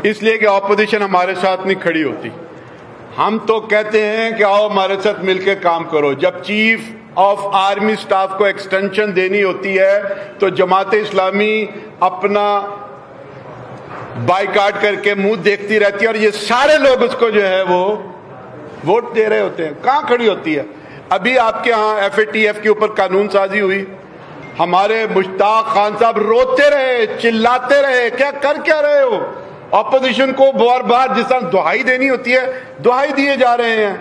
اس لیے کہ اپوزیشن ہمارے ساتھ نہیں کھڑی ہوتی. ہم تو کہتے ہیں کہ آؤ ہمارے ساتھ مل کے کام کرو. جب چیف آف آرمی سٹاف کو ایکسٹینشن دینی ہوتی ہے تو جماعت اسلامی اپنا بائیکاٹ کر کے منہ دیکھتی رہتی ہے, اور یہ سارے لوگ اس کو جو ہے وہ ووٹ دے رہے ہوتے ہیں. کہاں کھڑی ہوتی ہے؟ ابھی آپ کے ہاں ایف اے ٹی ایف کے اوپر قانون سازی ہوئی, ہمارے مشتاق خان صاحب روتے رہے, چلاتے رہے, کیا رہے ہو؟ اپوزیشن کو بار بار جس طرح دہائی دینی ہوتی ہے دہائی دیے جا رہے ہیں,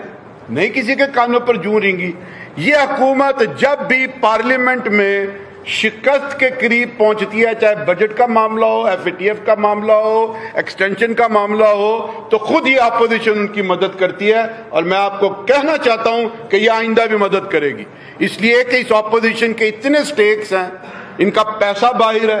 نہیں کسی کے کانوں پر جوں رینگی. یہ حکومت جب بھی پارلیمنٹ میں شکست کے قریب پہنچتی ہے, چاہے بجٹ کا معاملہ ہو, ایف اے ٹی ایف کا معاملہ ہو, ایکسٹینشن کا معاملہ ہو, تو خود ہی اپوزیشن ان کی مدد کرتی ہے. اور میں آپ کو کہنا چاہتا ہوں کہ یہ آئندہ بھی مدد کرے گی, اس لیے کہ اس اپوزیشن کے اتنے سٹیکس ہیں, ان کا پیسہ باہر ہے,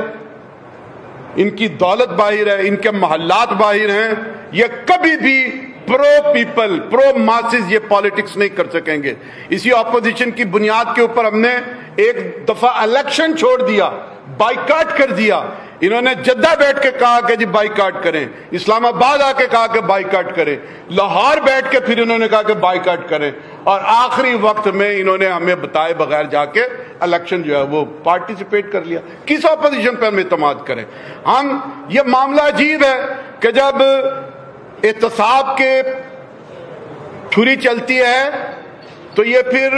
ان کی دولت باہر ہے, ان کے محلات باہر ہیں. یہ کبھی بھی پرو پیپل, پرو ماسز یہ پالیٹکس نہیں کر سکیں گے. اسی اپوزیشن کی بنیاد کے اوپر ہم نے ایک دفعہ الیکشن چھوڑ دیا, بائیکاٹ کر دیا. انہوں نے جدہ بیٹھ کے کہا کہ جی بائیکاٹ کریں, اسلام آباد آ کے کہا کہ بائیکاٹ کریں, لاہور بیٹھ کے پھر انہوں نے کہا کہ بائیکاٹ کریں, اور آخری وقت میں انہوں نے ہمیں بتائے بغیر جا کے الیکشن جو ہے وہ پارٹیسپیٹ کر لیا. کس اپوزیشن پہ ہم اعتماد کریں؟ ہم یہ معاملہ عجیب ہے کہ جب احتساب کے چھری چلتی ہے تو یہ پھر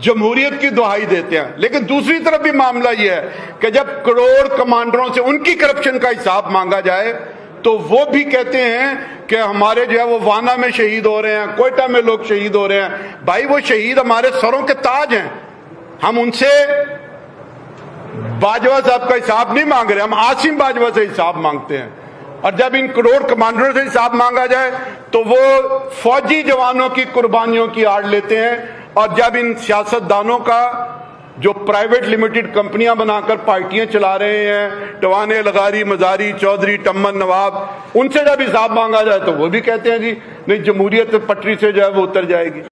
جمہوریت کی دہائی دیتے ہیں, لیکن دوسری طرف بھی معاملہ یہ ہے کہ جب کروڑ کمانڈروں سے ان کی کرپشن کا حساب مانگا جائے تو وہ بھی کہتے ہیں کہ ہمارے جو ہے وہ وانا میں شہید ہو رہے ہیں, کوئٹہ میں لوگ شہید ہو رہے ہیں. بھائی وہ شہید ہمارے سروں کے تاج ہیں, ہم ان سے باجوہ صاحب کا حساب نہیں مانگ رہے, ہم عاصم باجوہ سے حساب مانگتے ہیں. اور جب ان کروڑ کمانڈروں سے حساب مانگا جائے تو وہ فوجی جوانوں کی قربانیوں کی آڑ لیتے ہیں, اور جب ان سیاستدانوں کا جو پرائیویٹ لمیٹڈ کمپنیاں بنا کر پارٹیاں چلا رہے ہیں, ٹوانے, لغاری, مزاری, چودھری, ٹمن, نواب, ان سے جب حساب مانگا جائے تو وہ بھی کہتے ہیں جی نہیں جمہوریت پٹری سے جو ہے وہ اتر جائے گی.